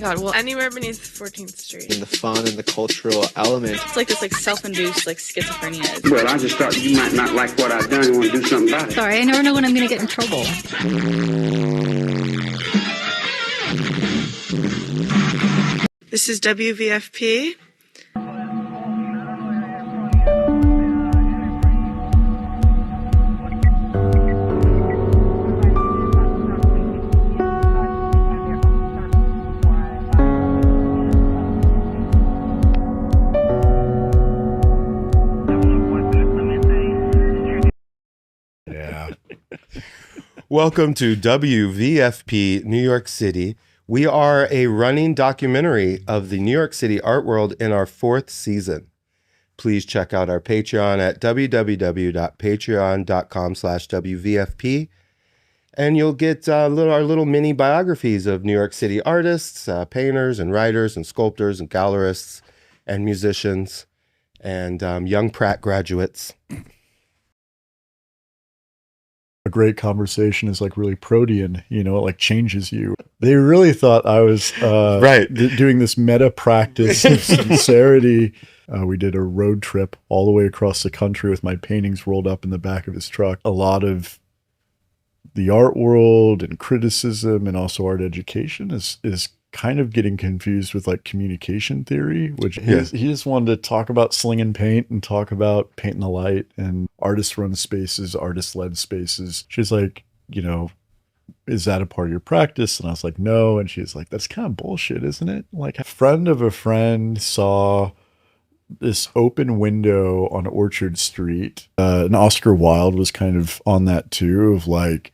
God, well, anywhere beneath 14th Street. And the fun and the cultural element. It's like this self-induced schizophrenia. Well, I just thought you might not like what I've done and want to do something about it. Sorry, I never know when I'm going to get in trouble. This is WVFP. Welcome to WVFP New York City. We are a running documentary of the New York City art world in our 4th season. Please check out our Patreon at www.patreon.com/WVFP. And you'll get our little mini biographies of New York City artists, painters and writers and sculptors and gallerists and musicians and young Pratt graduates. A great conversation is like really protean, you know, it like changes you. They really thought I was doing this meta practice of sincerity. We did a road trip all the way across the country with my paintings rolled up in the back of his truck. A lot of the art world and criticism and also art education is kind of getting confused with like communication theory, which he just wanted to talk about slinging paint and talk about paint in the light and artist run spaces, artist led spaces. She's like, you know, is that a part of your practice? And I was like, no. And she's like, that's kind of bullshit, isn't it? Like a friend of a friend saw this open window on Orchard Street. And Oscar Wilde was kind of on that too, of like,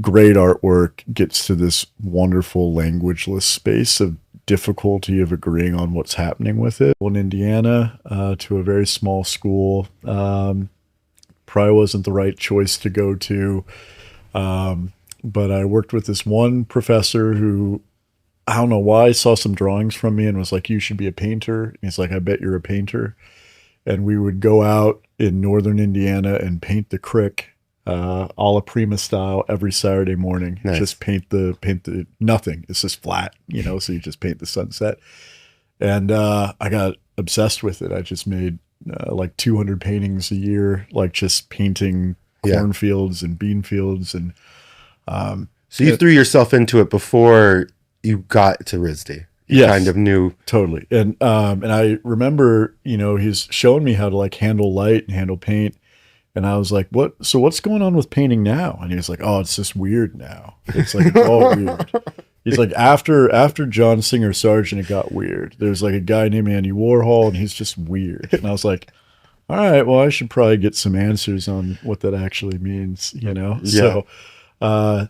great artwork gets to this wonderful languageless space of difficulty of agreeing on what's happening with it. In Indiana, to a very small school, probably wasn't the right choice to go to. But I worked with this one professor who, I don't know why, saw some drawings from me and was like, you should be a painter. And he's like, I bet you're a painter. And we would go out in northern Indiana and paint the crick, a la Prima style, every Saturday morning. Nice. Just paint the nothing. It's just flat, you know, so you just paint the sunset. And I got obsessed with it. I just made like 200 paintings a year, like just painting cornfields and bean fields. And so you threw yourself into it before you got to RISD. You kind of knew. Totally. And I remember, you know, he's showing me how to like handle light and handle paint. And I was like, what's going on with painting now? And he was like, oh, it's just weird now. It's like, it's all weird. He's like, after John Singer Sargent, it got weird. There's like a guy named Andy Warhol, and he's just weird. And I was like, all right, well, I should probably get some answers on what that actually means, you know? Yeah. So,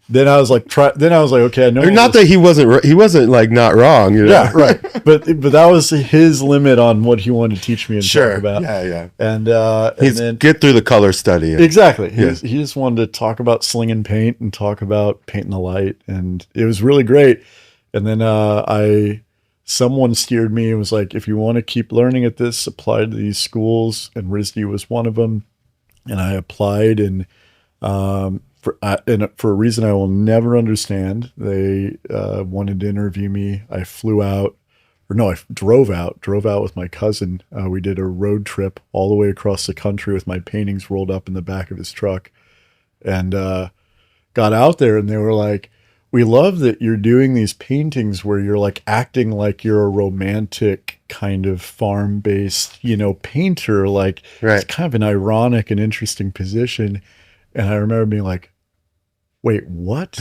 then I was like, okay, I know. Not that he wasn't like not wrong. You know? Yeah, right. But that was his limit on what he wanted to teach me and talk about. Yeah. And then get through the color study. Exactly. He just wanted to talk about slinging paint and talk about paint in the light, and it was really great. And then someone steered me and was like, if you want to keep learning at this, apply to these schools, and RISD was one of them. And I applied, and for a reason I will never understand, they wanted to interview me. I drove out with my cousin. We did a road trip all the way across the country with my paintings rolled up in the back of his truck, and got out there, and they were like, we love that you're doing these paintings where you're like acting like you're a romantic kind of farm-based, you know, painter. Like, It's kind of an ironic and interesting position. And I remember being like, wait, what?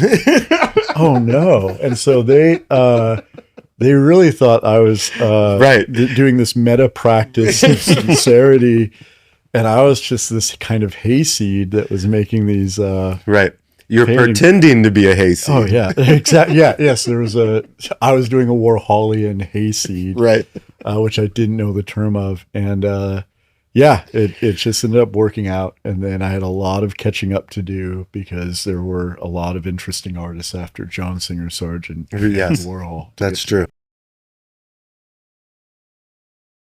Oh no. And so they really thought I was doing this meta practice of sincerity. And I was just this kind of hayseed that was making these You're paintings. Pretending to be a hayseed. Oh yeah, exactly. Yeah, yes. I was doing a Warholian hayseed, which I didn't know the term of, and it just ended up working out. And then I had a lot of catching up to do because there were a lot of interesting artists after John Singer Sargent and Warhol. That's true.